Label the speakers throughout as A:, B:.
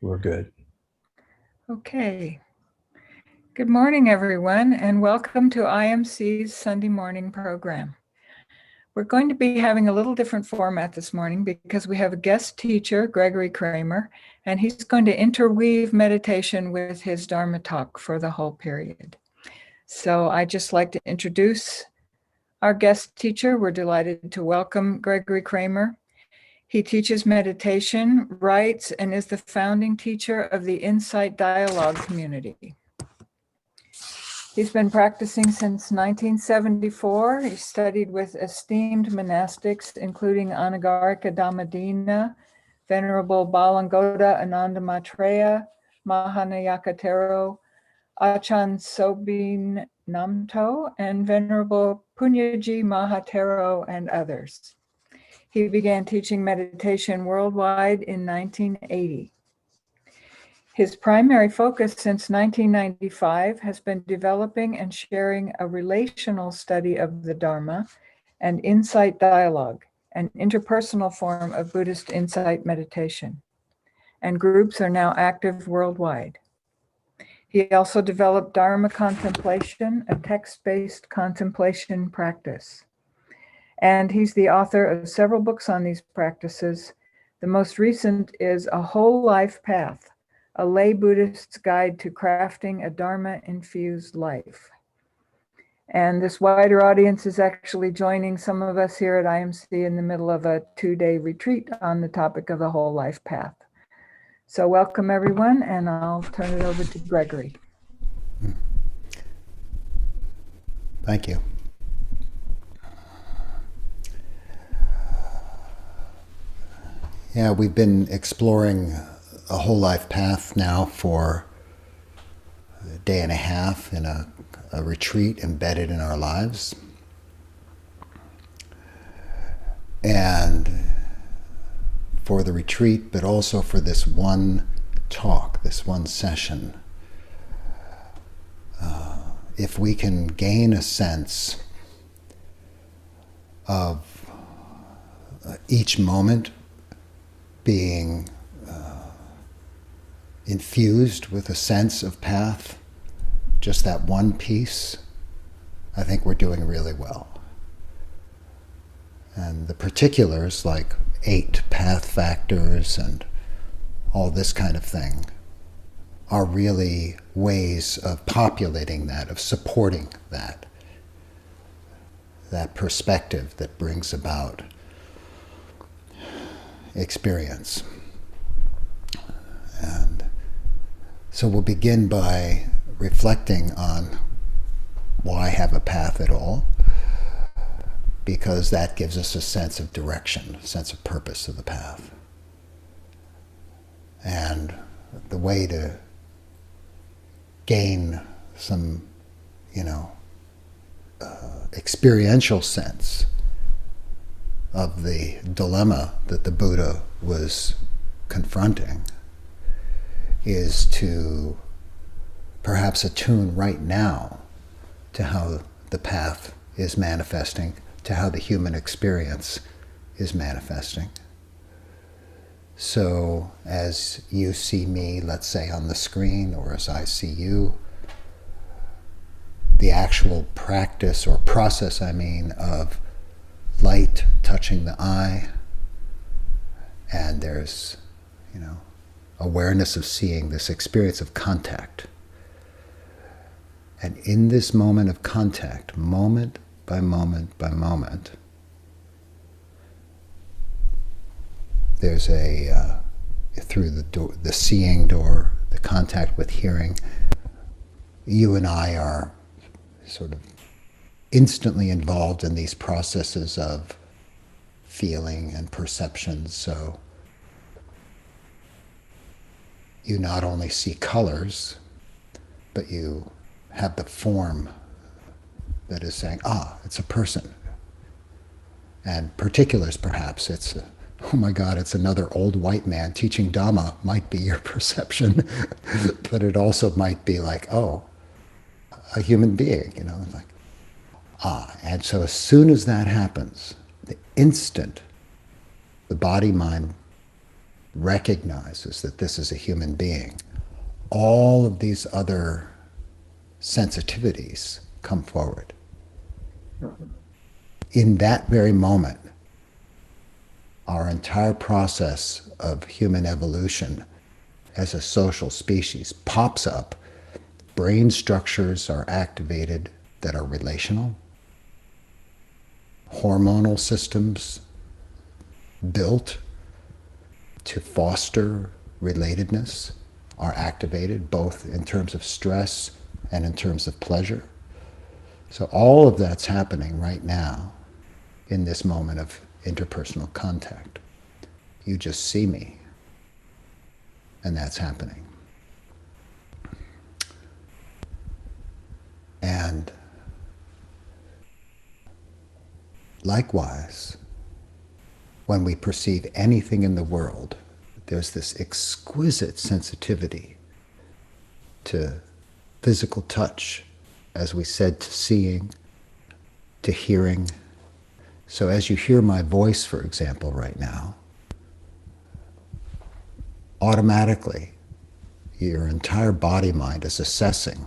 A: We're good.
B: Okay. Good morning, everyone, and welcome to IMC's Sunday morning program. We're going to be having a little different format this morning because we have a guest teacher, Gregory Kramer, and he's going to interweave meditation with his Dharma talk for the whole period. So I'd just like to introduce our guest teacher. We're delighted to welcome Gregory Kramer. He teaches meditation, writes, and is the founding teacher of the Insight Dialogue community. He's been practicing since 1974. He studied with esteemed monastics, including Anagarika Dhammadina, Venerable Balangoda Ananda Maitreya, Mahanayakatero, Achan Sobin Namto, and Venerable Punyaji Mahatero, and others. He began teaching meditation worldwide in 1980. His primary focus since 1995 has been developing and sharing a relational study of the Dharma and insight dialogue, an interpersonal form of Buddhist insight meditation. And groups are now active worldwide. He also developed Dharma contemplation, a text-based contemplation practice. And he's the author of several books on these practices. The most recent is A Whole Life Path, a lay Buddhist's guide to crafting a Dharma-infused life. And this wider audience is actually joining some of us here at IMC in the middle of a 2-day retreat on the topic of the whole life path. So welcome everyone, and I'll turn it over to Gregory.
C: Thank you. Yeah, we've been exploring a whole life path now for a day and a half in a retreat embedded in our lives. And for the retreat, but also for this one talk, this one session, if we can gain a sense of each moment being infused with a sense of path, just that one piece, I think we're doing really well. And the particulars, like 8 path factors and all this kind of thing, are really ways of populating that, of supporting that perspective that brings about experience. And so we'll begin by reflecting on why have a path at all, because that gives us a sense of direction, a sense of purpose of the path. And the way to gain some, experiential sense of the dilemma that the Buddha was confronting is to perhaps attune right now to how the path is manifesting, to how the human experience is manifesting. So as you see me, let's say on the screen, or as I see you, the actual practice or process, of light touching the eye, and there's, awareness of seeing, this experience of contact. And in this moment of contact, moment by moment by moment, there's through the door, the seeing door, the contact with hearing, you and I are sort of instantly involved in these processes of feeling and perception. So you not only see colors, but you have the form that is saying, it's a person. And particulars, perhaps, it's, oh my God, it's another old white man teaching Dhamma, might be your perception. But it also might be like, a human being, and so as soon as that happens, the instant the body-mind recognizes that this is a human being, all of these other sensitivities come forward. In that very moment, our entire process of human evolution as a social species pops up. Brain structures are activated that are relational. Hormonal systems built to foster relatedness are activated, both in terms of stress and in terms of pleasure. So all of that's happening right now in this moment of interpersonal contact. You just see me, and that's happening. And likewise, when we perceive anything in the world, there's this exquisite sensitivity to physical touch, as we said, to seeing, to hearing. So as you hear my voice, for example, right now, automatically your entire body mind is assessing,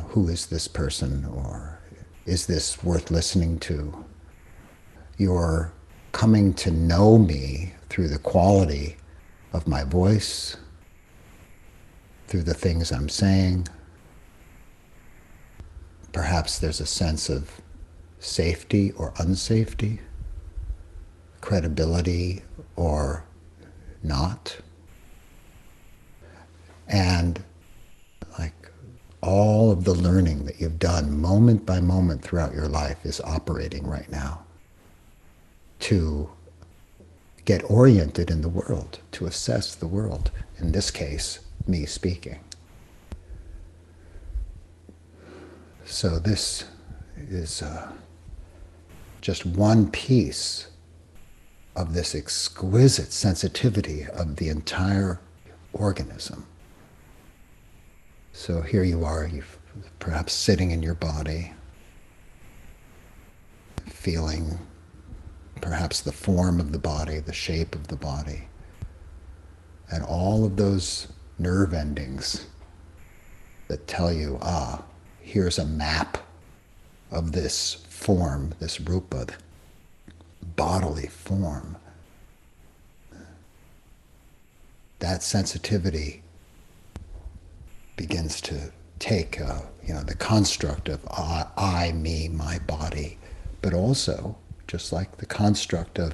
C: who is this person, or is this worth listening to? You're coming to know me through the quality of my voice, through the things I'm saying. Perhaps there's a sense of safety or unsafety, credibility or not. And like all of the learning that you've done moment by moment throughout your life is operating right now to get oriented in the world, to assess the world. In this case, me speaking. So this is just one piece of this exquisite sensitivity of the entire organism. So here you are, you're perhaps sitting in your body, feeling perhaps the form of the body, the shape of the body, and all of those nerve endings that tell you, here's a map of this form, this rupa, bodily form. That sensitivity begins to take, the construct of I, me, my body, but also just like the construct of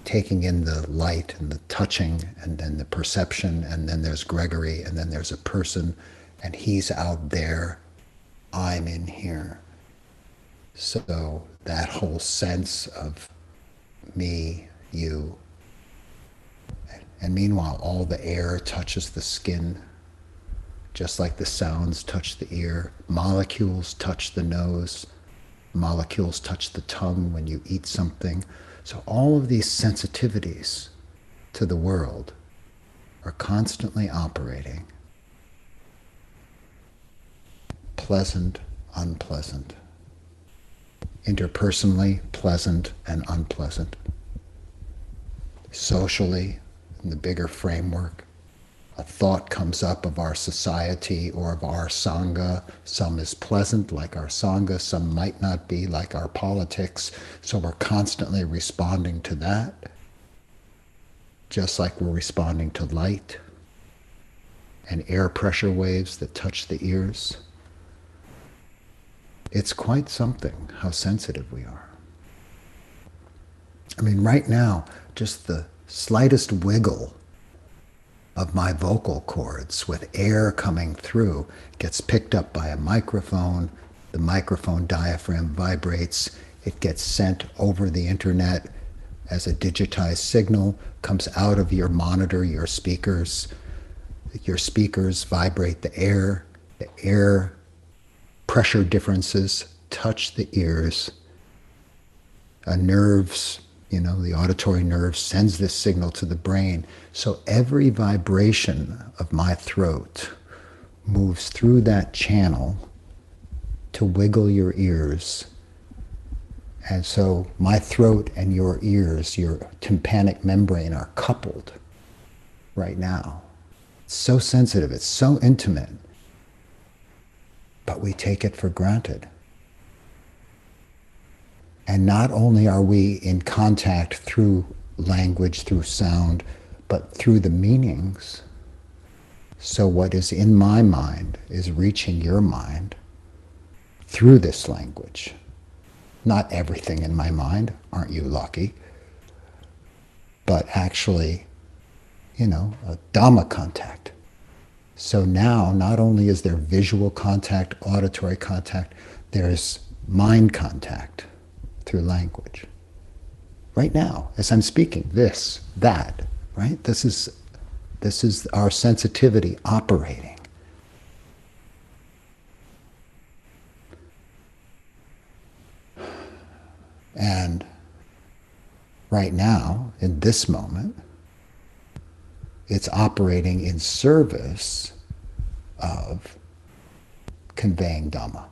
C: taking in the light and the touching and then the perception, and then there's Gregory, and then there's a person, and he's out there, I'm in here. So that whole sense of me, you, and meanwhile all the air touches the skin, just like the sounds touch the ear, molecules touch the nose, molecules touch the tongue when you eat something. So all of these sensitivities to the world are constantly operating. Pleasant, unpleasant. Interpersonally, pleasant and unpleasant. Socially, in the bigger framework, a thought comes up of our society or of our sangha. Some is pleasant, like our sangha. Some might not be, like our politics. So we're constantly responding to that, just like we're responding to light and air pressure waves that touch the ears. It's quite something how sensitive we are. I mean, right now, just the slightest wiggle of my vocal cords with air coming through gets picked up by a microphone. The microphone diaphragm vibrates. It gets sent over the internet as a digitized signal, comes out of your monitor, your speakers. Your speakers vibrate the air. The air pressure differences touch the ears. Nerves, the auditory nerve sends this signal to the brain. So every vibration of my throat moves through that channel to wiggle your ears And so my throat and your ears, your tympanic membrane, are coupled right now. It's so sensitive, it's so intimate, but we take it for granted. And not only are we in contact through language, through sound, but through the meanings. So what is in my mind is reaching your mind through this language. Not everything in my mind, aren't you lucky? But actually, a Dhamma contact. So now, not only is there visual contact, auditory contact, there's mind contact through language. Right now, as I'm speaking, this, that, right? This is our sensitivity operating. And right now, in this moment, it's operating in service of conveying Dhamma.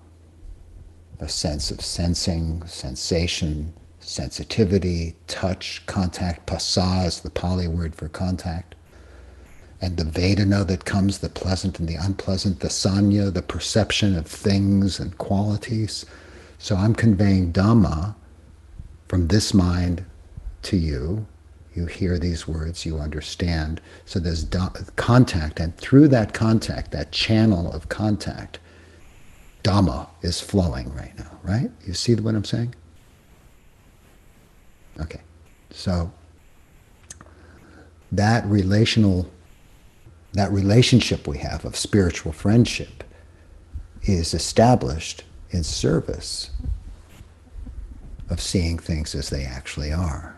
C: A sense of sensing, sensation, sensitivity, touch, contact. Pasa is the Pali word for contact. And the Vedana that comes, the pleasant and the unpleasant, the Sanya, the perception of things and qualities. So I'm conveying Dhamma from this mind to you. You hear these words, you understand. So there's contact, and through that contact, that channel of contact, Dhamma is flowing right now, right? You see what I'm saying? Okay. So that relationship we have of spiritual friendship is established in service of seeing things as they actually are.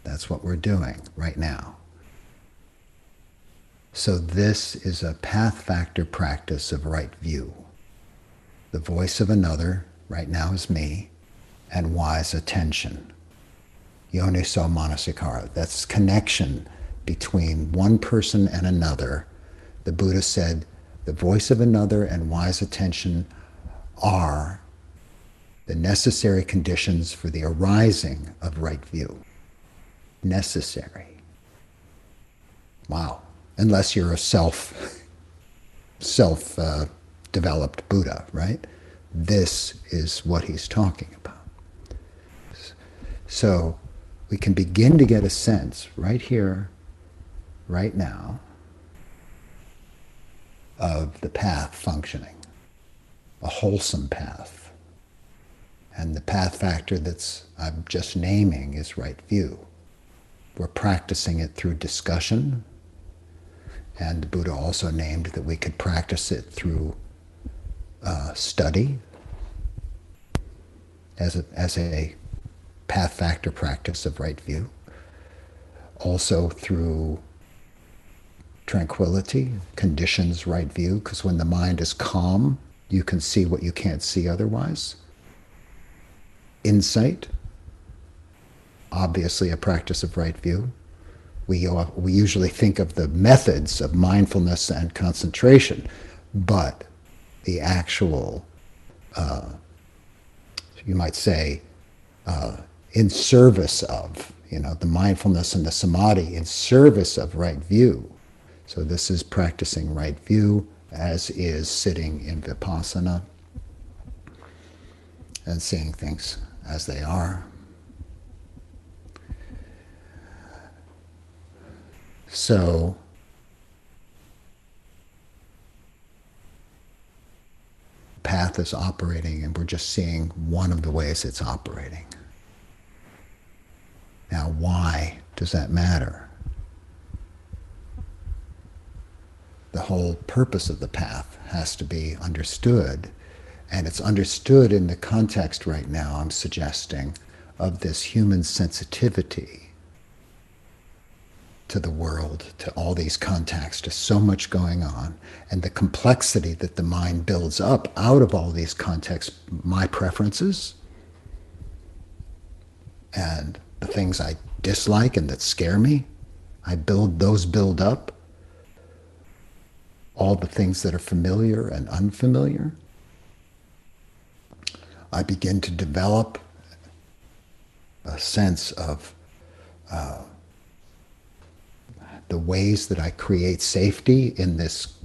C: That's what we're doing right now. So this is a path factor practice of right view. The voice of another, right now is me, and wise attention. Yoniso manasikara. That's connection between one person and another. The Buddha said, the voice of another and wise attention are the necessary conditions for the arising of right view. Necessary. Wow. Unless you're a self-developed Buddha, right? This is what he's talking about. So we can begin to get a sense right here, right now, of the path functioning, a wholesome path. And the path factor I'm just naming is right view. We're practicing it through discussion, and the Buddha also named that we could practice it through study as a path factor practice of right view. Also through tranquility, conditions right view, because when the mind is calm, you can see what you can't see otherwise. Insight, obviously a practice of right view. We usually think of the methods of mindfulness and concentration, but the actual, you might say, in service of, the mindfulness and the samadhi, in service of right view. So this is practicing right view, as is sitting in vipassana and seeing things as they are. So path is operating, and we're just seeing one of the ways it's operating. Now, why does that matter? The whole purpose of the path has to be understood, and it's understood in the context right now, I'm suggesting, of this human sensitivity to the world, to all these contacts, to so much going on, and the complexity that the mind builds up out of all these contexts, my preferences, and the things I dislike and that scare me, those build up. All the things that are familiar and unfamiliar, I begin to develop a sense of the ways that I create safety in this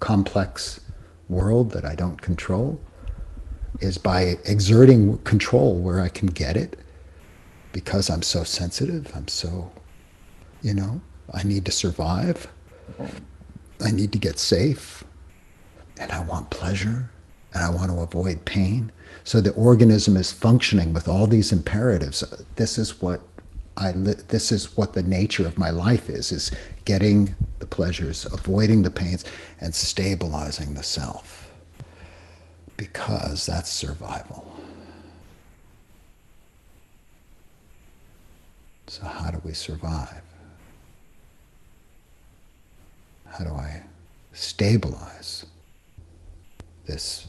C: complex world that I don't control is by exerting control where I can get it, because I'm so sensitive, I'm so, I need to survive, I need to get safe, and I want pleasure, and I want to avoid pain. So the organism is functioning with all these imperatives. This is what this is what the nature of my life is getting the pleasures, avoiding the pains, and stabilizing the self. Because that's survival. So how do we survive? How do I stabilize this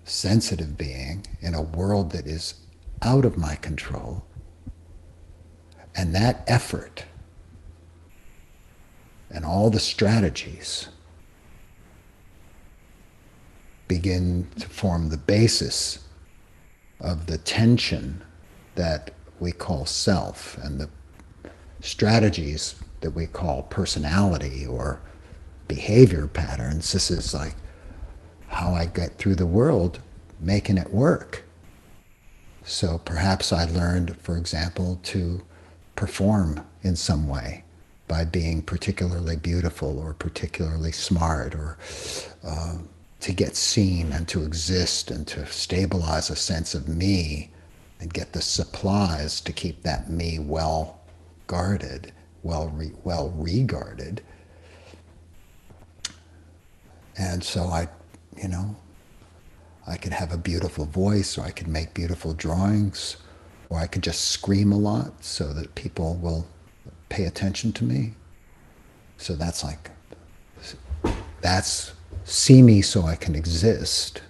C: sensitive being in a world that is out of my control? And that effort and all the strategies begin to form the basis of the tension that we call self, and the strategies that we call personality or behavior patterns. This is like how I get through the world, making it work. So perhaps I learned, for example, to perform in some way by being particularly beautiful or particularly smart, or to get seen and to exist and to stabilize a sense of me and get the supplies to keep that me well guarded, well regarded. And so I could have a beautiful voice, or I could make beautiful drawings, or I could just scream a lot so that people will pay attention to me. So that's see me so I can exist.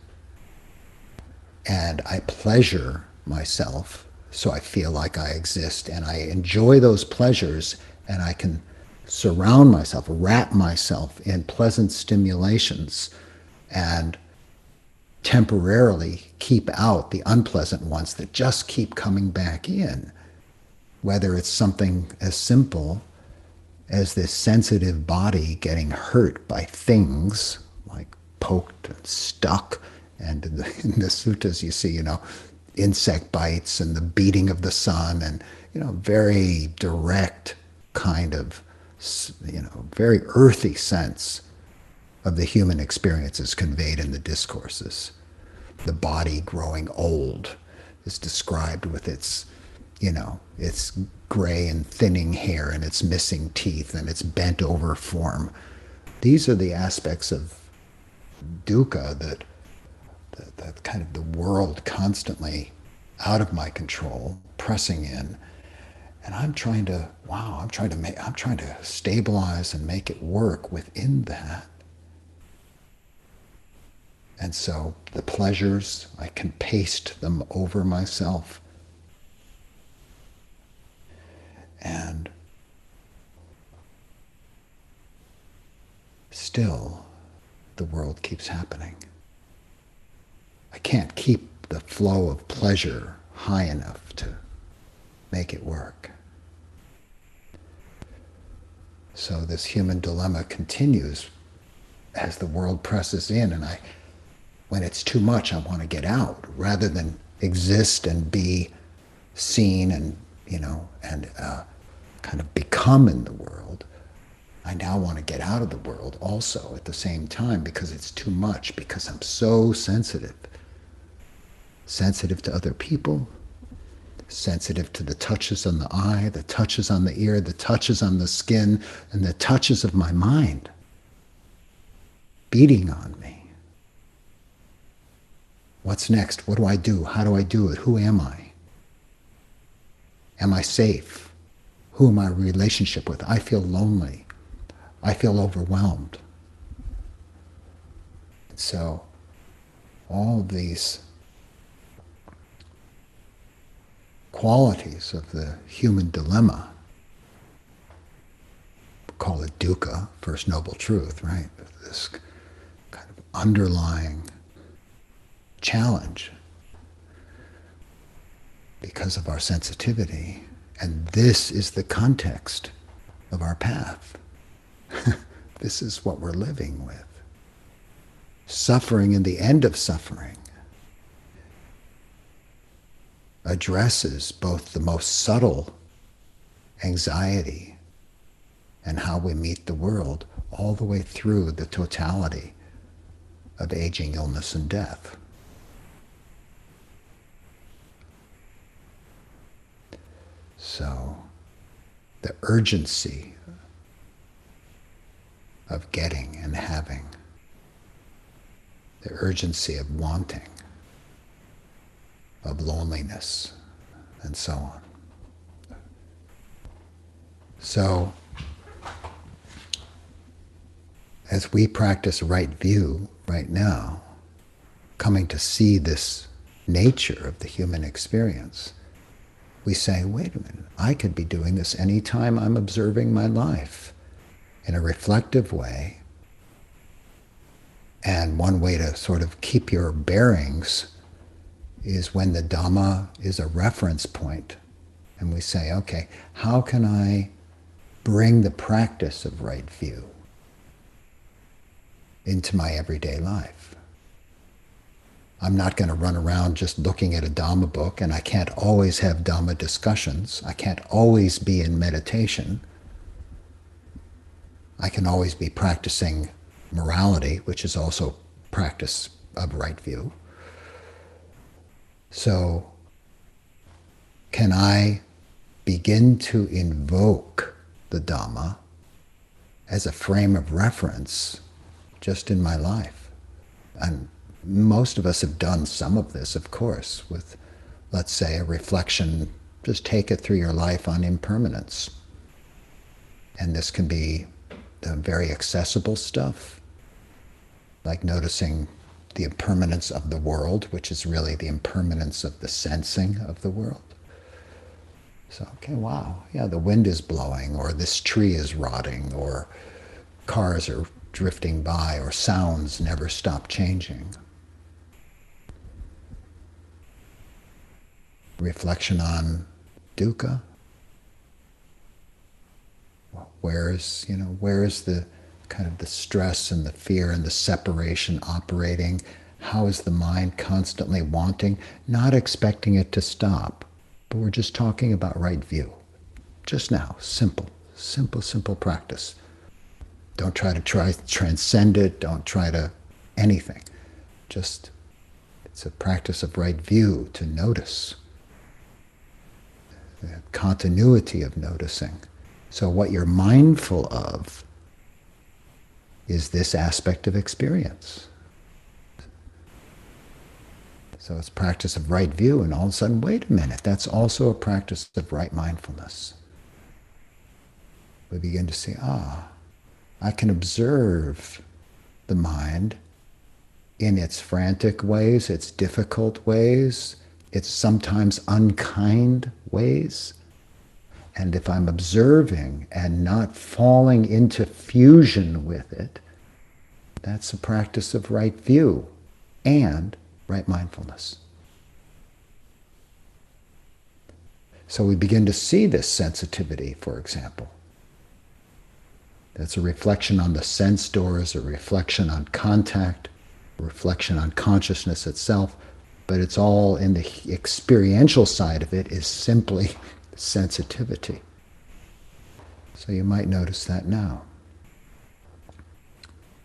C: And I pleasure myself so I feel like I exist, and I enjoy those pleasures, and I can surround myself, wrap myself in pleasant stimulations, and temporarily keep out the unpleasant ones that just keep coming back in. Whether it's something as simple as this sensitive body getting hurt by things, like poked and stuck, and in the suttas you see, insect bites and the beating of the sun, and, very direct kind of, very earthy sense of the human experiences conveyed in the discourses. The body growing old is described with its gray and thinning hair and its missing teeth and its bent over form. These are the aspects of dukkha that kind of the world constantly out of my control, pressing in. And I'm trying to stabilize and make it work within that. And so the pleasures, I can paste them over myself. And still, the world keeps happening. I can't keep the flow of pleasure high enough to make it work. So this human dilemma continues as the world presses in, and when it's too much, I want to get out rather than exist and be seen and kind of become in the world. I now want to get out of the world also at the same time, because it's too much, because I'm so sensitive. Sensitive to other people, sensitive to the touches on the eye, the touches on the ear, the touches on the skin, and the touches of my mind beating on me. What's next? What do I do? How do I do it? Who am I? Am I safe? Who am I in relationship with? I feel lonely. I feel overwhelmed. So all of these qualities of the human dilemma, call it dukkha, first noble truth, right? This kind of underlying challenge because of our sensitivity. And this is the context of our path. This is what we're living with. Suffering and the end of suffering addresses both the most subtle anxiety and how we meet the world, all the way through the totality of aging, illness, and death. So, the urgency of getting and having, the urgency of wanting, of loneliness, and so on. So, as we practice right view right now, coming to see this nature of the human experience, we say, wait a minute, I could be doing this anytime I'm observing my life in a reflective way. And one way to sort of keep your bearings is when the Dhamma is a reference point, and we say, okay, how can I bring the practice of right view into my everyday life? I'm not going to run around just looking at a Dhamma book, and I can't always have Dhamma discussions. I can't always be in meditation. I can always be practicing morality, which is also practice of right view. So, can I begin to invoke the Dhamma as a frame of reference just in my life? And most of us have done some of this, of course, with, let's say, a reflection. Just take it through your life on impermanence. And this can be the very accessible stuff, like noticing the impermanence of the world, which is really the impermanence of the sensing of the world. So, okay, wow, yeah, the wind is blowing, or this tree is rotting, or cars are drifting by, or sounds never stop changing. Reflection on dukkha. Where is the kind of the stress and the fear and the separation operating? How is the mind constantly wanting, not expecting it to stop? But we're just talking about right view. Just now, simple practice. Don't try to transcend it. Don't try to anything. Just, it's a practice of right view to notice. The continuity of noticing. So what you're mindful of is this aspect of experience. So it's practice of right view, and all of a sudden, wait a minute, that's also a practice of right mindfulness. We begin to see, I can observe the mind in its frantic ways, its difficult ways, its sometimes unkind ways. And if I'm observing and not falling into fusion with it, that's a practice of right view and right mindfulness. So we begin to see this sensitivity, for example. That's a reflection on the sense doors, a reflection on contact, a reflection on consciousness itself, but it's all in the experiential side of it is simply sensitivity. So you might notice that now.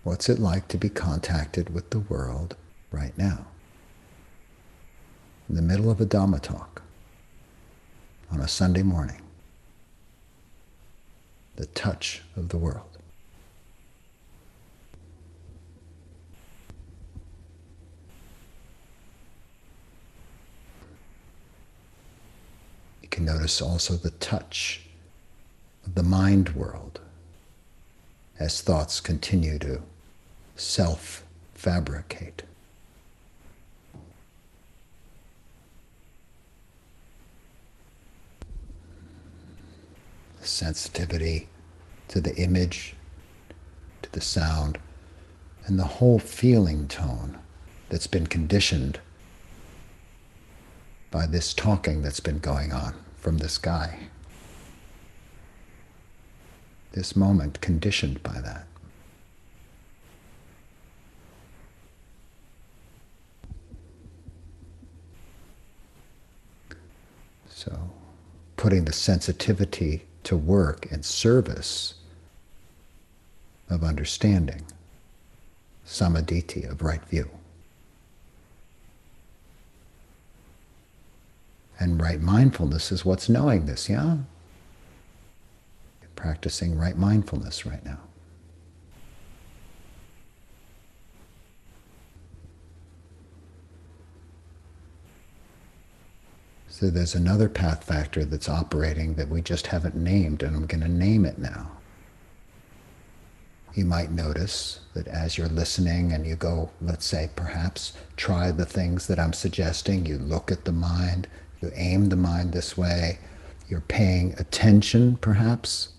C: What's it like to be contacted with the world right now? In the middle of a Dhamma talk, on a Sunday morning. The touch of the world. You can notice also the touch of the mind world as thoughts continue to self-fabricate. Sensitivity to the image, to the sound, and the whole feeling tone that's been conditioned by this talking that's been going on from this guy. This moment conditioned by that. So, putting the sensitivity to work in service of understanding, samadhi, of right view. And right mindfulness is what's knowing this, yeah? Practicing right mindfulness right now. So there's another path factor that's operating that we just haven't named, and I'm going to name it now. You might notice that as you're listening and you go, let's say, perhaps try the things that I'm suggesting, you look at the mind, you aim the mind this way, you're paying attention, perhaps,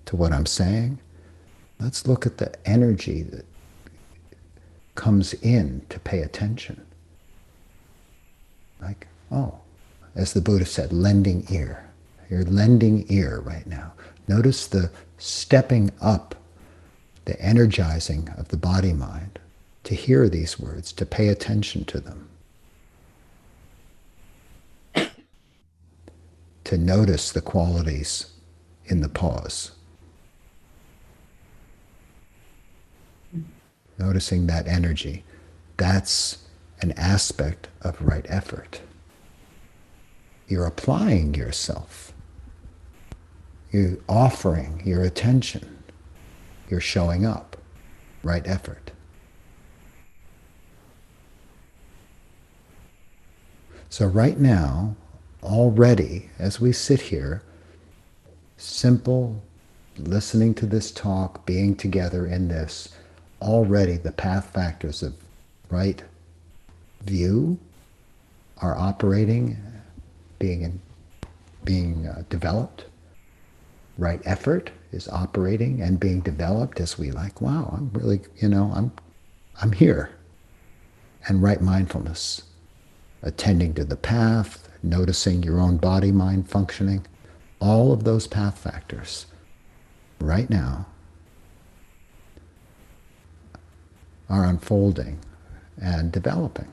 C: to what I'm saying. Let's look at the energy that comes in to pay attention. Like, oh, as the Buddha said, lending ear. You're lending ear right now. Notice the stepping up, the energizing of the body-mind to hear these words, to pay attention to them. To notice the qualities in the pause. Noticing that energy. That's an aspect of right effort. You're applying yourself. You're offering your attention. You're showing up. Right effort. So right now, already, as we sit here, simple, listening to this talk, being together in this, already the path factors of right view are operating, being developed. Right effort is operating and being developed as we like, wow, I'm really, I'm here. And right mindfulness, attending to the path, noticing your own body-mind functioning, all of those path factors right now are unfolding and developing,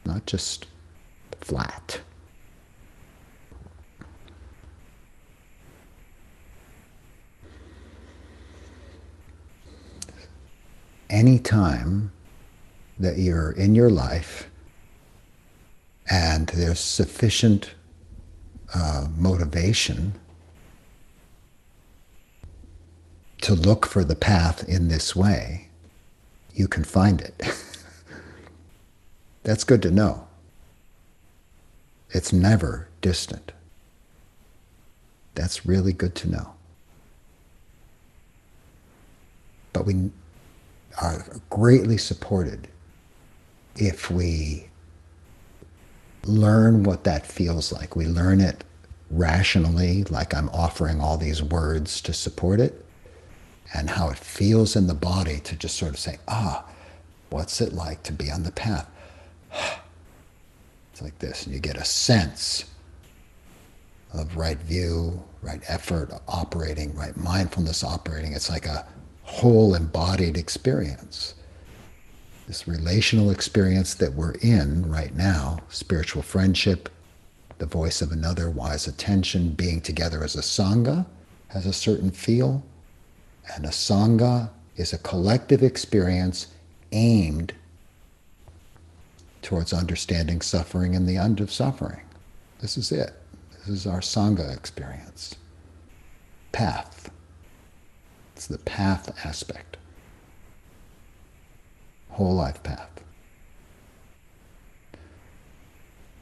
C: not just flat. Any time that you're in your life and there's sufficient motivation to look for the path in this way, you can find it. That's good to know. It's never distant. That's really good to know. But we are greatly supported if we learn what that feels like. We learn it rationally, like I'm offering all these words to support it, and how it feels in the body to just sort of say, what's it like to be on the path? It's like this, and you get a sense of right view, right effort operating, right mindfulness operating. It's like a whole embodied experience. This relational experience that we're in right now, spiritual friendship, the voice of another, wise attention, being together as a sangha has a certain feel. And a sangha is a collective experience aimed towards understanding suffering and the end of suffering. This is it. This is our sangha experience. Path. It's the path aspect. Whole life path.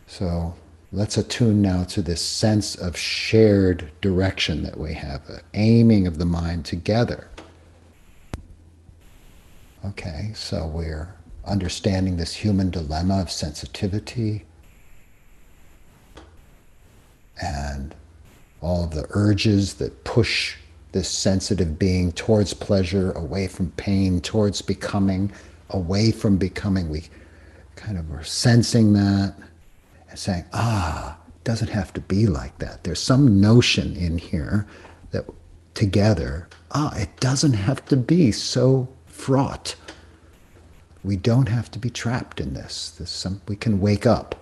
C: So let's attune now to this sense of shared direction that we have, the aiming of the mind together. Okay, so we're understanding this human dilemma of sensitivity and all of the urges that push this sensitive being towards pleasure, away from pain, towards becoming, away from becoming. We kind of are sensing that. saying, it doesn't have to be like that. There's some notion in here that together, it doesn't have to be so fraught. We don't have to be trapped in this. We can wake up.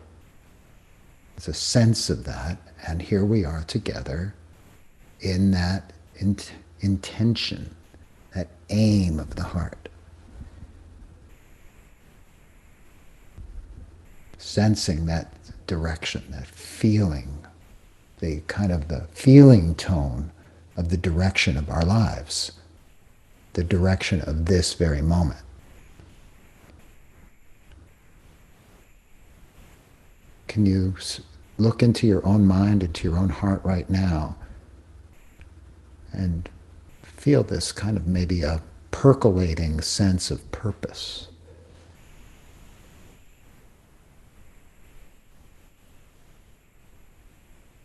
C: There's a sense of that, and here we are together in that intention, that aim of the heart. Sensing that direction, that feeling, the feeling tone of the direction of our lives, the direction of this very moment. Can you look into your own mind, into your own heart right now, and feel this kind of maybe a percolating sense of purpose?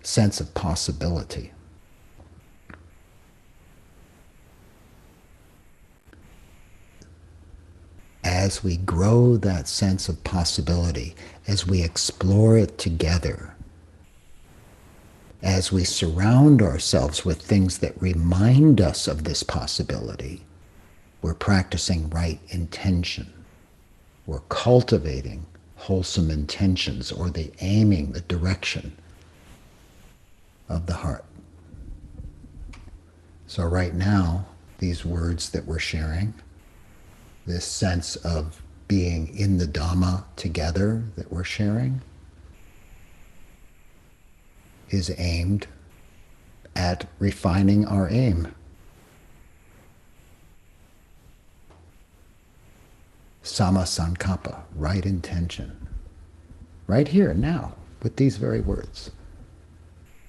C: Sense of possibility. As we grow that sense of possibility, as we explore it together, as we surround ourselves with things that remind us of this possibility, we're practicing right intention. We're cultivating wholesome intentions, or the aiming, the direction of the heart. So right now, these words that we're sharing, this sense of being in the Dhamma together that we're sharing, is aimed at refining our aim. Sama sankappa, right intention. Right here, now, with these very words.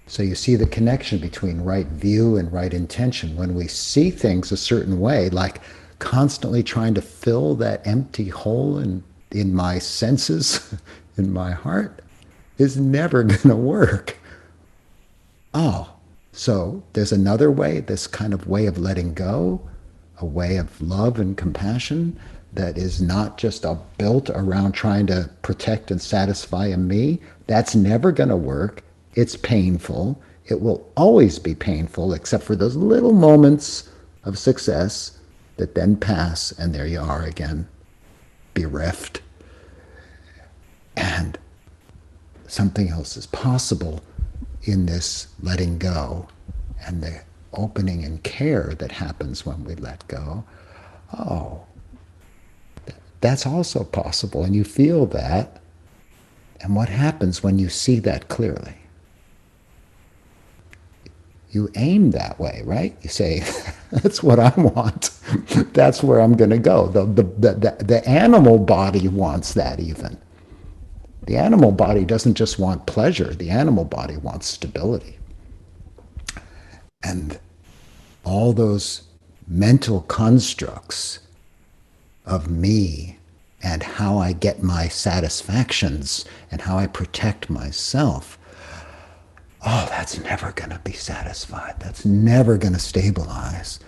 C: So you see the connection between right view and right intention. When we see things a certain way, like constantly trying to fill that empty hole in my senses, in my heart, is never going to work. So there's another way, this kind of way of letting go, a way of love and compassion that is not just built around trying to protect and satisfy a me. That's never going to work. It's painful. It will always be painful, except for those little moments of success that then pass, and there you are again, bereft. And something else is possible in this letting go and the opening and care that happens when we let go. That's also possible, and you feel that. And what happens when you see that clearly? You aim that way, right? You say, that's what I want. That's where I'm going to go. The animal body wants that even. The animal body doesn't just want pleasure. The animal body wants stability. And all those mental constructs of me and how I get my satisfactions and how I protect myself, that's never going to be satisfied. That's never going to stabilize.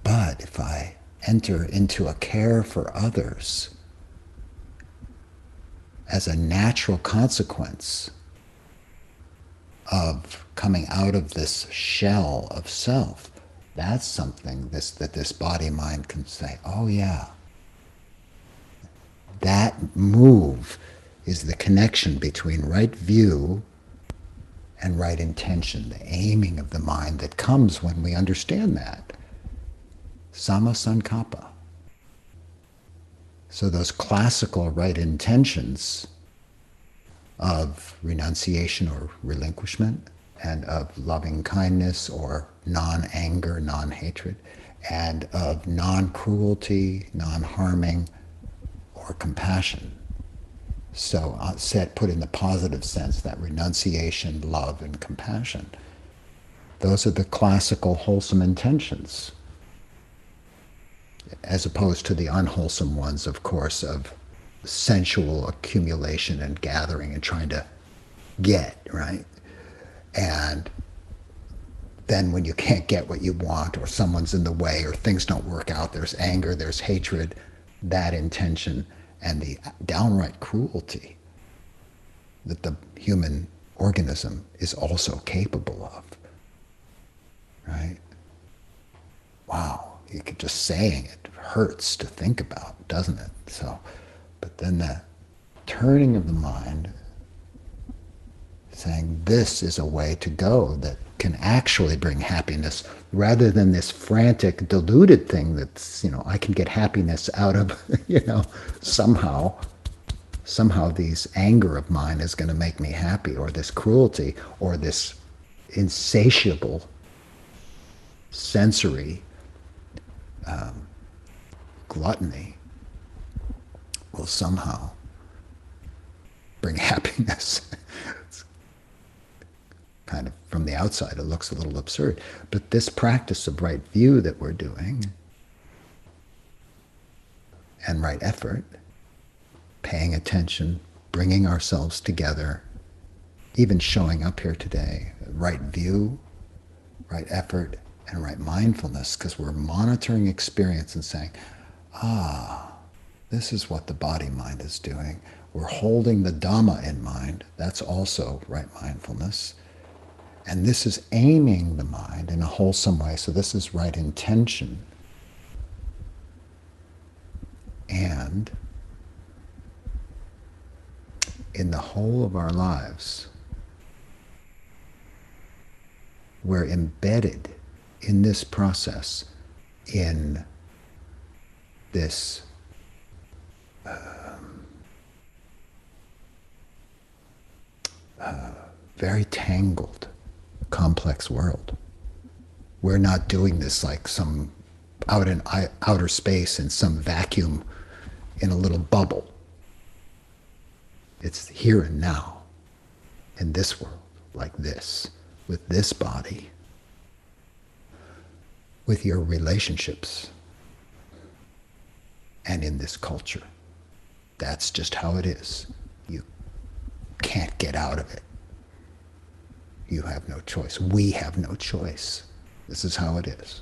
C: But if I enter into a care for others as a natural consequence of coming out of this shell of self, that's something that this body-mind can say, oh yeah. That move is the connection between right view and right intention, the aiming of the mind that comes when we understand that. Sama sankappa. So those classical right intentions of renunciation or relinquishment, and of loving kindness or non-anger, non-hatred, and of non-cruelty, non-harming, or compassion. So put in the positive sense, that renunciation, love, and compassion. Those are the classical wholesome intentions, as opposed to the unwholesome ones, of course, of sensual accumulation and gathering and trying to get, right? And then when you can't get what you want, or someone's in the way, or things don't work out, there's anger, there's hatred, that intention, and the downright cruelty that the human organism is also capable of, right? Wow, you could just saying it hurts to think about, doesn't it? So, but then that turning of the mind, saying this is a way to go that can actually bring happiness rather than this frantic, deluded thing that's, I can get happiness out of, somehow these anger of mine is going to make me happy, or this cruelty, or this insatiable sensory gluttony will somehow bring happiness. It's kind of, from the outside, it looks a little absurd. But this practice of right view that we're doing, and right effort, paying attention, bringing ourselves together, even showing up here today, right view, right effort, and right mindfulness, because we're monitoring experience and saying, this is what the body-mind is doing. We're holding the Dhamma in mind. That's also right mindfulness. And this is aiming the mind in a wholesome way. So this is right intention. And in the whole of our lives, we're embedded in this process, in this very tangled, complex world. We're not doing this like some out in outer space in some vacuum in a little bubble. It's here and now, in this world, like this, with this body, with your relationships, and in this culture. That's just how it is. You can't get out of it. You have no choice. We have no choice. This is how it is.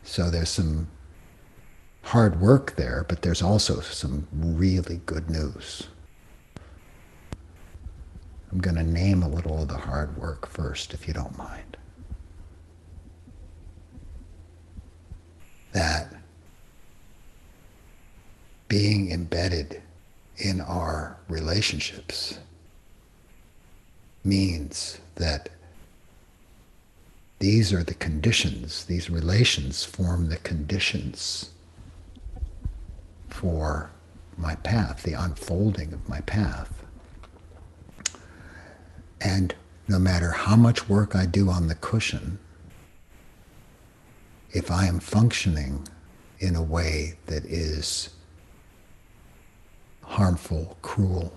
C: So there's some hard work there, but there's also some really good news. I'm going to name a little of the hard work first, if you don't mind. That being embedded in our relationships means that these are the conditions, these relations form the conditions for my path, the unfolding of my path. And no matter how much work I do on the cushion, if I am functioning in a way that is harmful, cruel,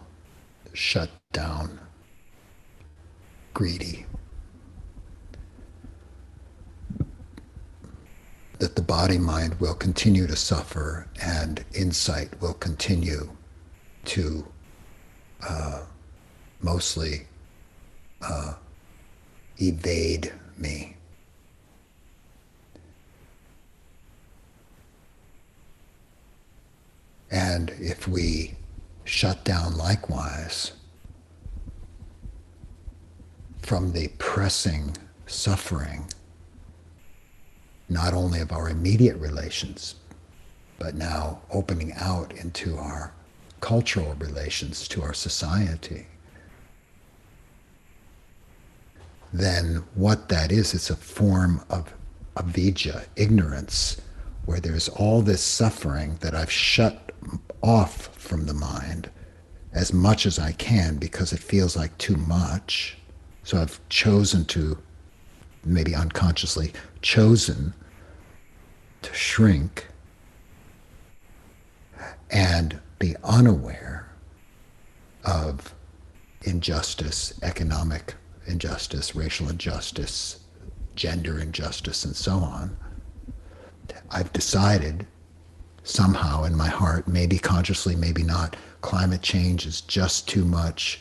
C: shut down, greedy, that the body-mind will continue to suffer and insight will continue to mostly evade me. And if we shut down likewise from the pressing suffering, not only of our immediate relations, but now opening out into our cultural relations, to our society, then what that is, it's a form of avidya, ignorance, where there's all this suffering that I've shut off from the mind as much as I can because it feels like too much. So I've chosen to, maybe unconsciously chosen to shrink and be unaware of injustice, economic injustice, racial injustice, gender injustice, and so on. I've decided somehow in my heart, maybe consciously, maybe not, climate change is just too much,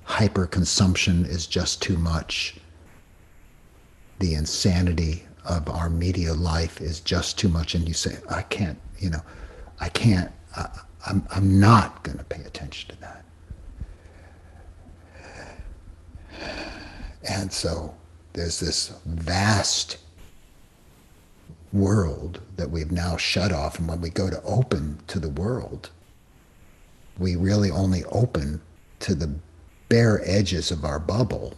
C: hyperconsumption is just too much, the insanity of our media life is just too much, and you say, I can't, I can't, I'm not going to pay attention to that. And so there's this vast world that we've now shut off, and when we go to open to the world, we really only open to the bare edges of our bubble,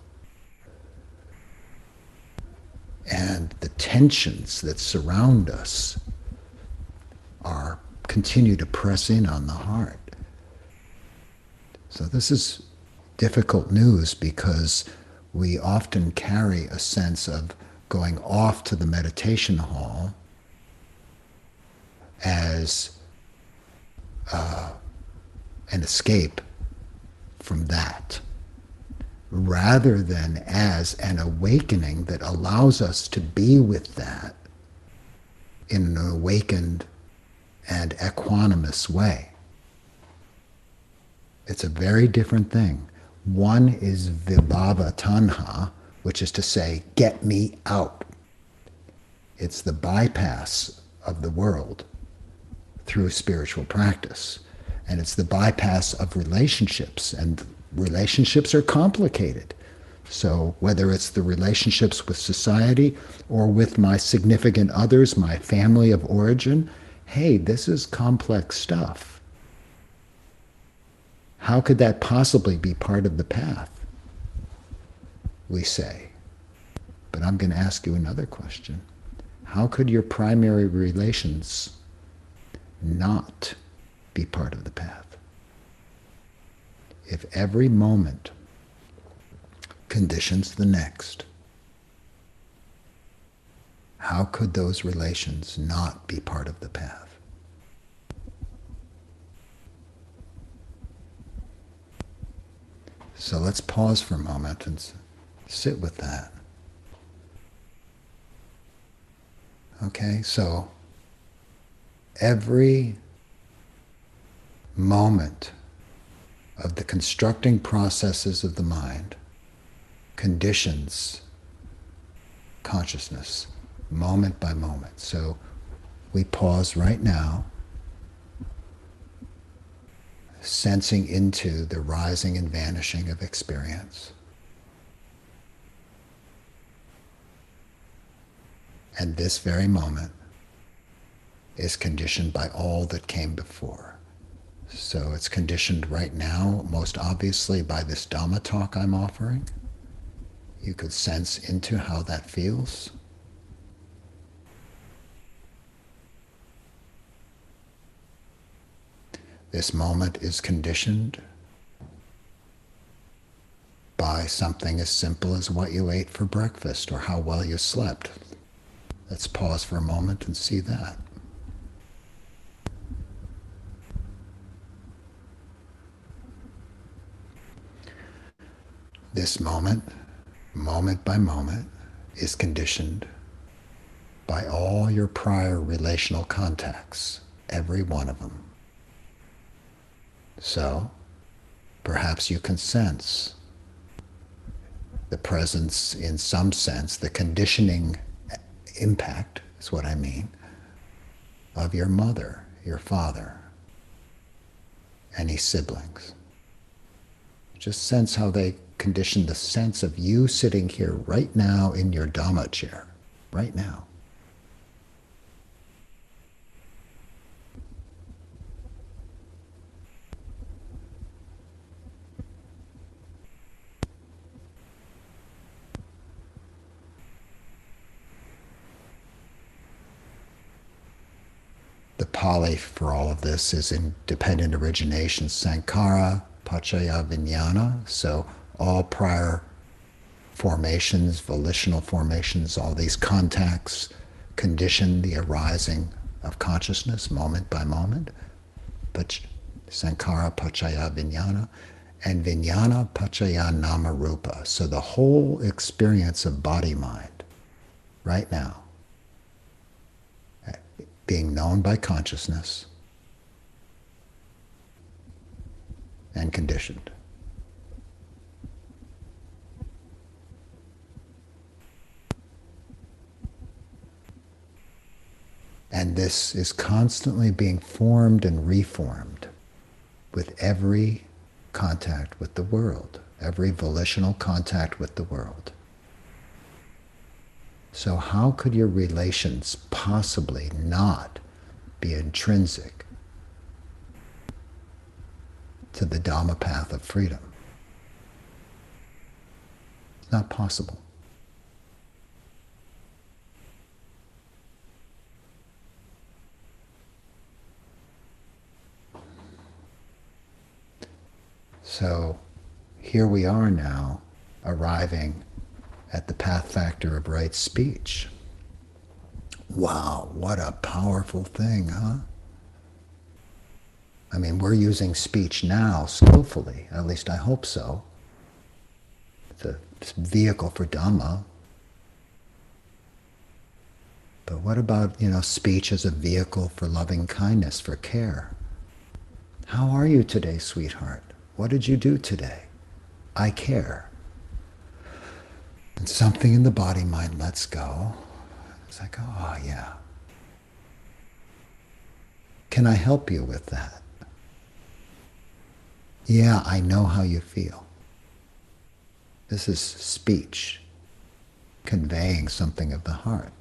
C: and the tensions that surround us continue to press in on the heart. So this is difficult news, because we often carry a sense of going off to the meditation hall as an escape from that, rather than as an awakening that allows us to be with that in an awakened and equanimous way. It's a very different thing. One is vibhava tanha, which is to say, get me out. It's the bypass of the world through spiritual practice. And it's the bypass of relationships. And relationships are complicated. So whether it's the relationships with society or with my significant others, my family of origin, hey, this is complex stuff. How could that possibly be part of the path? We say. But I'm going to ask you another question. How could your primary relations not be part of the path? If every moment conditions the next, how could those relations not be part of the path? So let's pause for a moment and sit with that. Okay, so every moment of the constructing processes of the mind conditions consciousness moment by moment. So we pause right now, sensing into the rising and vanishing of experience. And this very moment is conditioned by all that came before. So it's conditioned right now, most obviously, by this Dhamma talk I'm offering. You could sense into how that feels. This moment is conditioned by something as simple as what you ate for breakfast or how well you slept. Let's pause for a moment and see that. This moment, moment by moment, is conditioned by all your prior relational contacts, every one of them. So, perhaps you can sense the presence, in some sense, the conditioning impact, is what I mean, of your mother, your father, any siblings. Just sense how they condition the sense of you sitting here right now in your Dhamma chair, right now. The Pali for all of this is in dependent origination, Sankhara, Pachaya, Vijnana. So all prior formations, volitional formations, all these contacts condition the arising of consciousness moment by moment. But Sankhara, Pachaya, Vijnana, and Vijnana, Pachaya, Nama, Rupa. So the whole experience of body-mind right now, being known by consciousness and conditioned. And this is constantly being formed and reformed with every contact with the world, every volitional contact with the world. So how could your relations possibly not be intrinsic to the Dhamma path of freedom? It's not possible. So here we are now, arriving at the path factor of right speech. Wow, what a powerful thing, huh? I mean, we're using speech now skillfully, at least I hope so. It's a vehicle for Dhamma. But what about, speech as a vehicle for loving kindness, for care? How are you today, sweetheart? What did you do today? I care. And something in the body mind lets go. It's like, oh yeah. Can I help you with that? Yeah, I know how you feel. This is speech conveying something of the heart.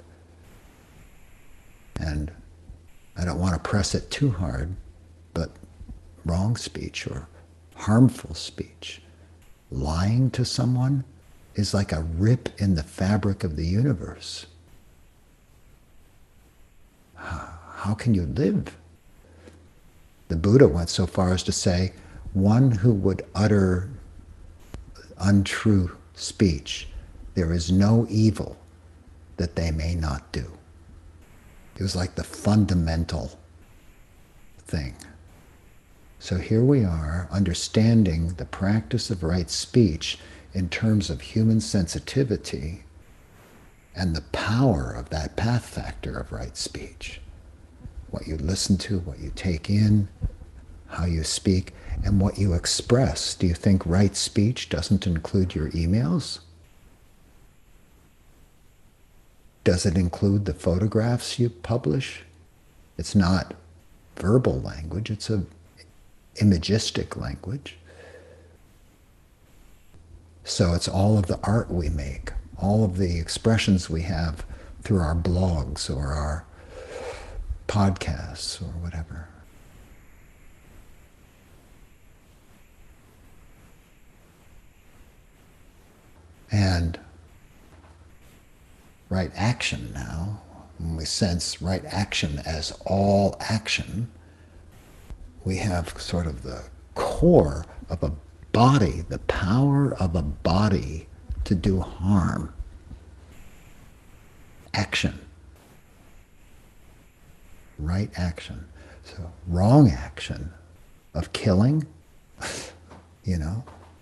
C: And I don't want to press it too hard, but wrong speech or harmful speech, lying to someone, is like a rip in the fabric of the universe. How can you live? The Buddha went so far as to say, one who would utter untrue speech, there is no evil that they may not do. It was like the fundamental thing. So here we are, understanding the practice of right speech in terms of human sensitivity and the power of that path factor of right speech. What you listen to, what you take in, how you speak, and what you express. Do you think right speech doesn't include your emails? Does it include the photographs you publish? It's not verbal language, it's a imagistic language. So it's all of the art we make, all of the expressions we have through our blogs or our podcasts or whatever. And right action now, when we sense right action as all action, we have sort of the core of a body, the power of a body to do harm. Action. Right action. So wrong action of killing,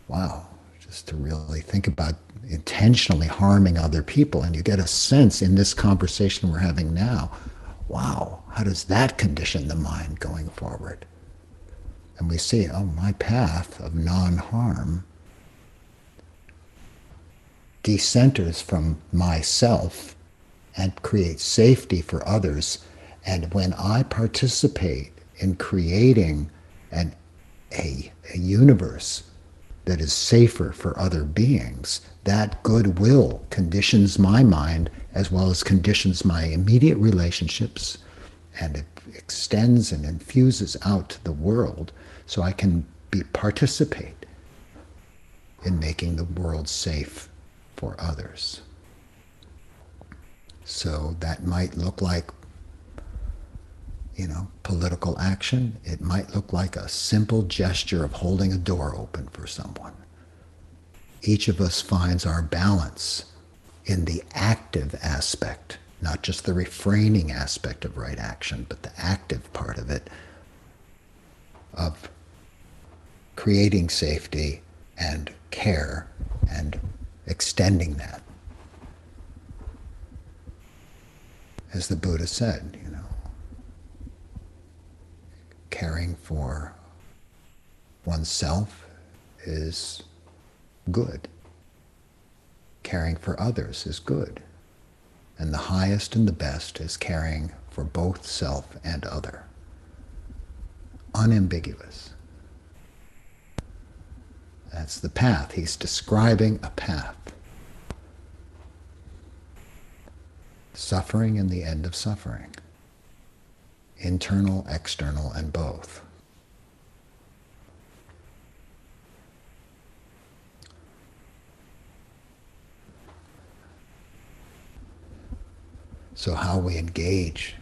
C: wow, just to really think about intentionally harming other people. And you get a sense in this conversation we're having now, wow, how does that condition the mind going forward? And we see, my path of non-harm decenters from myself and creates safety for others. And when I participate in creating a universe that is safer for other beings, that goodwill conditions my mind as well as conditions my immediate relationships, and it extends and infuses out to the world so I can participate in making the world safe for others. So that might look like, political action. It might look like a simple gesture of holding a door open for someone. Each of us finds our balance in the active aspect, not just the refraining aspect of right action, but the active part of it, of creating safety and care and extending that. As the Buddha said, caring for oneself is good. Caring for others is good. And the highest and the best is caring for both self and other. Unambiguous. That's the path. He's describing a path. Suffering and the end of suffering. Internal, external, and both. So how we engage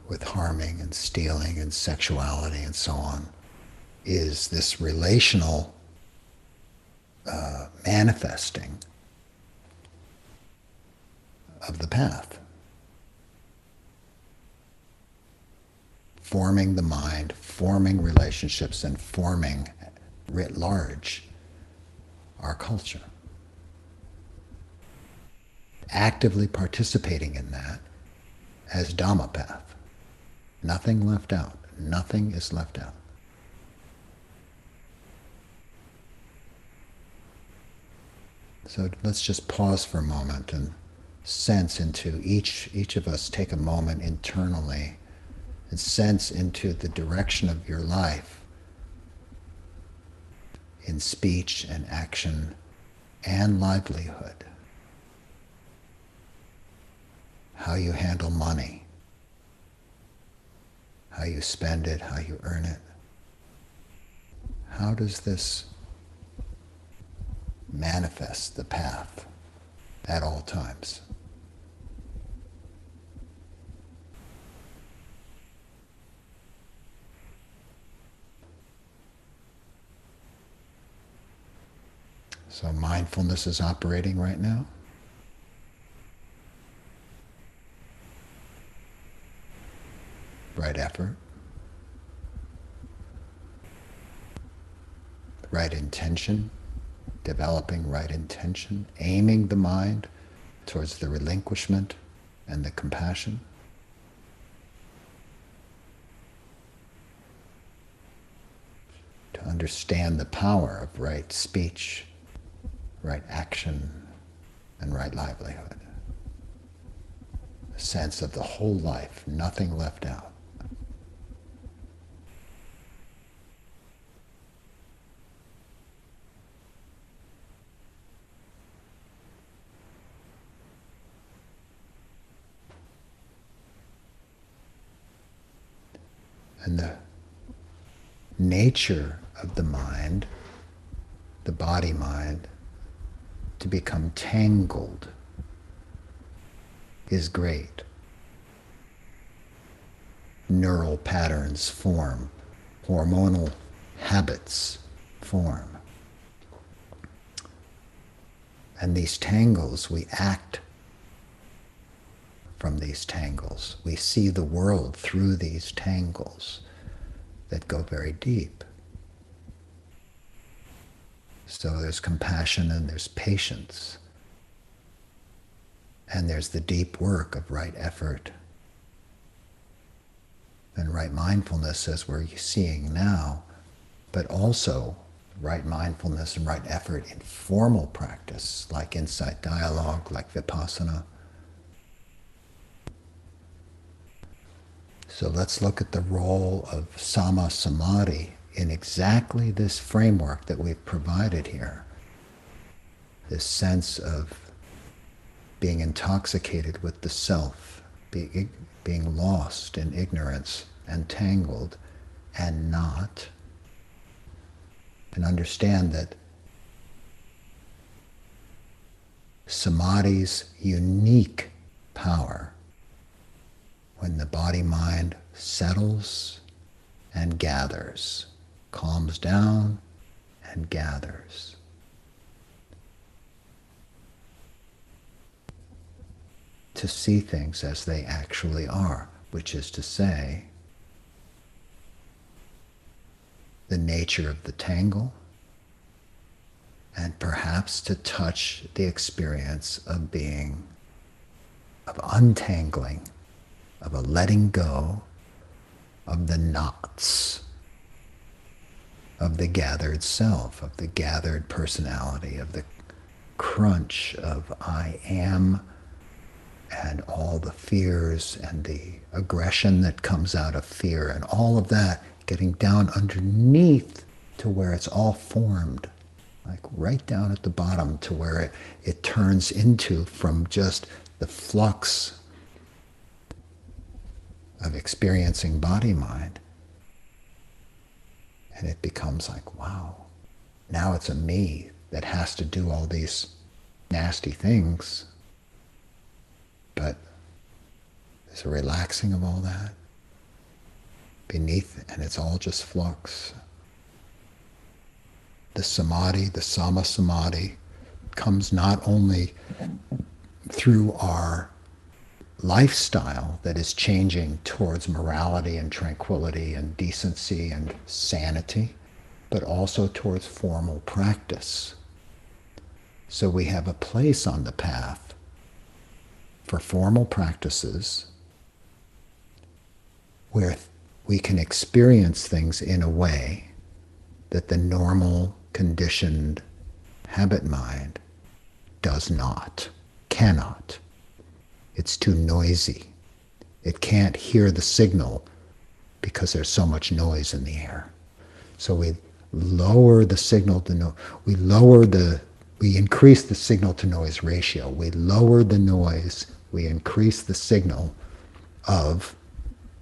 C: with harming and stealing and sexuality and so on is this relational manifesting of the path. Forming the mind, forming relationships, and forming, writ large, our culture. Actively participating in that as Dhamma path. Nothing left out. Nothing is left out. So let's just pause for a moment and sense into each of us, take a moment internally and sense into the direction of your life in speech and action and livelihood. How you handle money, how you spend it, how you earn it. How does this manifest the path at all times? So mindfulness is operating right now. Right effort. Right intention. Developing right intention. Aiming the mind towards the relinquishment and the compassion. To understand the power of right speech, right action, and right livelihood. A sense of the whole life, nothing left out. And the nature of the mind, the body mind, to become tangled is great. Neural patterns form, hormonal habits form. And these tangles, we act from these tangles. We see the world through these tangles that go very deep. So there's compassion and there's patience. And there's the deep work of right effort and right mindfulness as we're seeing now, but also right mindfulness and right effort in formal practice like insight dialogue, like vipassana. So let's look at the role of Samma Samadhi in exactly this framework that we've provided here. This sense of being intoxicated with the self, being lost in ignorance and tangled and not. And understand that Samadhi's unique power, when the body-mind settles and gathers, calms down and gathers. To see things as they actually are, which is to say, the nature of the tangle, and perhaps to touch the experience of being, of untangling, of a letting go of the knots of the gathered self, of the gathered personality, of the crunch of I am and all the fears and the aggression that comes out of fear and all of that, getting down underneath to where it's all formed, like right down at the bottom to where it turns into, from just the flux of experiencing body-mind, and it becomes like, wow, now it's a me that has to do all these nasty things, but there's a relaxing of all that beneath, and it's all just flux. The samadhi, the sama samadhi, comes not only through our lifestyle that is changing towards morality and tranquility and decency and sanity, but also towards formal practice. So we have a place on the path for formal practices where we can experience things in a way that the normal, conditioned habit mind does not, cannot. It's too noisy. It can't hear the signal because there's so much noise in the air. So we lower the signal to noise. We increase the signal to noise ratio. We lower the noise. We increase the signal of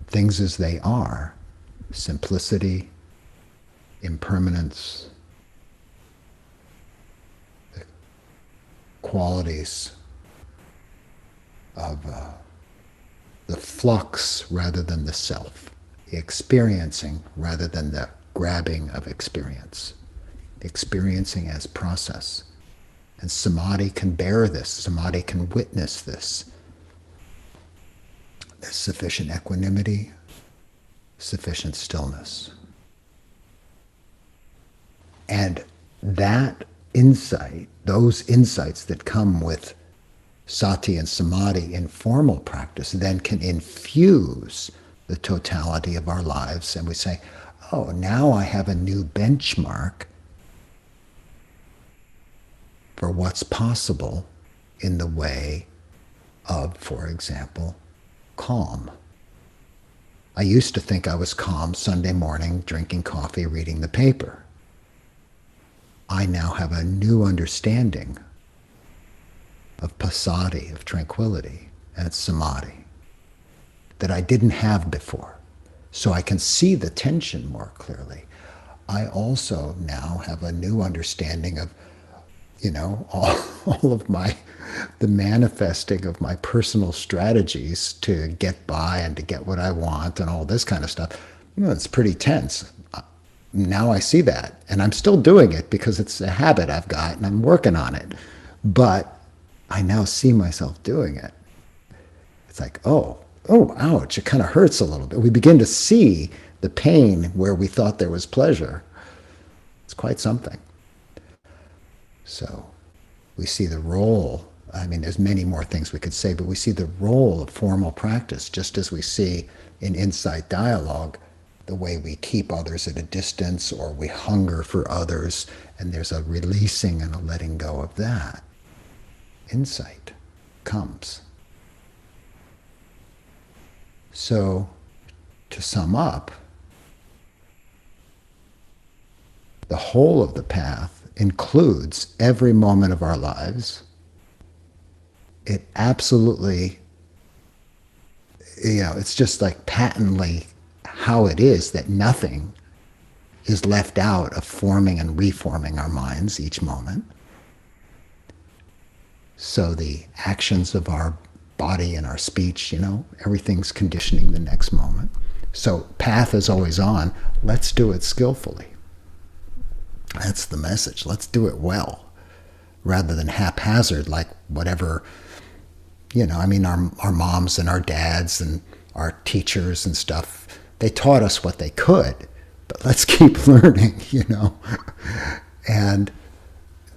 C: things as they are: simplicity, impermanence, the qualities of the flux rather than the self, the experiencing rather than the grabbing of experience, experiencing as process. And samadhi can bear this, samadhi can witness this. There's sufficient equanimity, sufficient stillness. And that insight, those insights that come with sati and samadhi in formal practice, then can infuse the totality of our lives. And we say, oh, now I have a new benchmark for what's possible in the way of, for example, calm. I used to think I was calm Sunday morning, drinking coffee, reading the paper. I now have a new understanding of passaddhi, of tranquility, and samadhi that I didn't have before. So I can see the tension more clearly. I also now have a new understanding of, all of the manifesting of my personal strategies to get by and to get what I want and all this kind of stuff. It's pretty tense. Now I see that, and I'm still doing it because it's a habit I've got and I'm working on it. But I now see myself doing it. It's like, oh, ouch, it kind of hurts a little bit. We begin to see the pain where we thought there was pleasure. It's quite something. So we see the role. I mean, there's many more things we could say, but we see the role of formal practice, just as we see in insight dialogue, the way we keep others at a distance or we hunger for others, and there's a releasing and a letting go of that. Insight comes. So, to sum up, the whole of the path includes every moment of our lives. It absolutely, it's just like patently how it is that nothing is left out of forming and reforming our minds each moment. So the actions of our body and our speech, everything's conditioning the next moment. So path is always on. Let's do it skillfully. That's the message. Let's do it well, rather than haphazard, like whatever, our moms and our dads and our teachers and stuff, they taught us what they could, but let's keep learning, And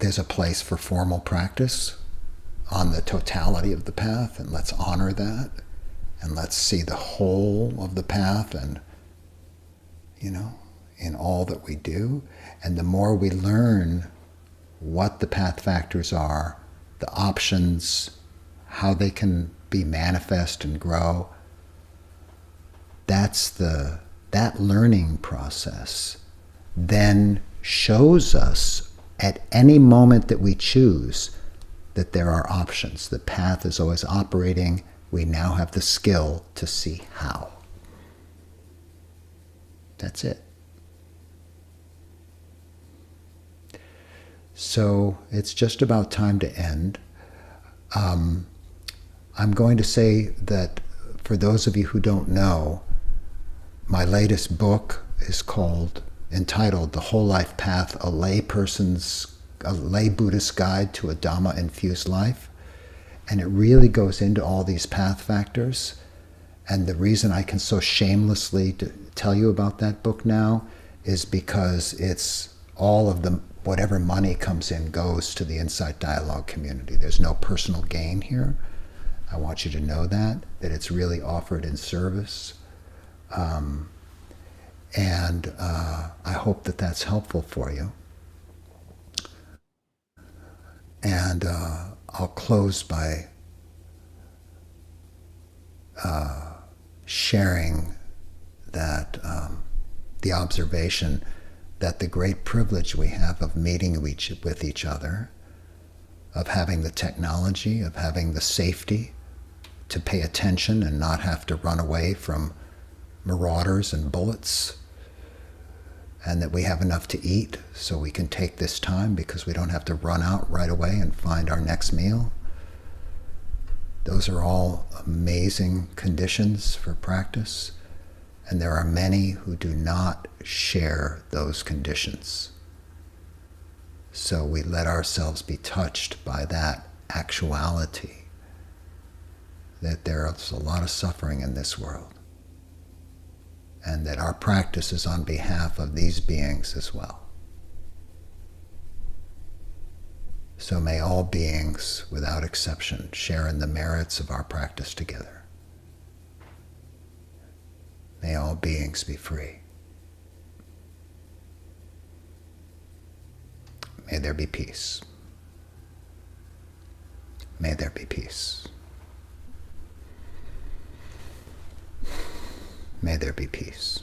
C: there's a place for formal practice on the totality of the path, and let's honor that, and let's see the whole of the path and, in all that we do. And the more we learn what the path factors are, the options, how they can be manifest and grow. That learning process then shows us at any moment that we choose that there are options. The path is always operating. We now have the skill to see how. That's it. So it's just about time to end. I'm going to say that for those of you who don't know, my latest book is entitled The Whole Life Path, a lay Buddhist guide to a Dhamma infused life. And it really goes into all these path factors. And the reason I can so shamelessly tell you about that book now is because it's all of the whatever money comes in goes to the Insight Dialogue community. There's no personal gain here. I want you to know that it's really offered in service. And I hope that that's helpful for you. And I'll close by sharing that the observation that the great privilege we have of meeting with each other, of having the technology, of having the safety to pay attention and not have to run away from marauders and bullets, and that we have enough to eat so we can take this time because we don't have to run out right away and find our next meal. Those are all amazing conditions for practice, and there are many who do not share those conditions. So we let ourselves be touched by that actuality, that there is a lot of suffering in this world, and that our practice is on behalf of these beings as well. So may all beings, without exception, share in the merits of our practice together. May all beings be free. May there be peace. May there be peace. May there be peace.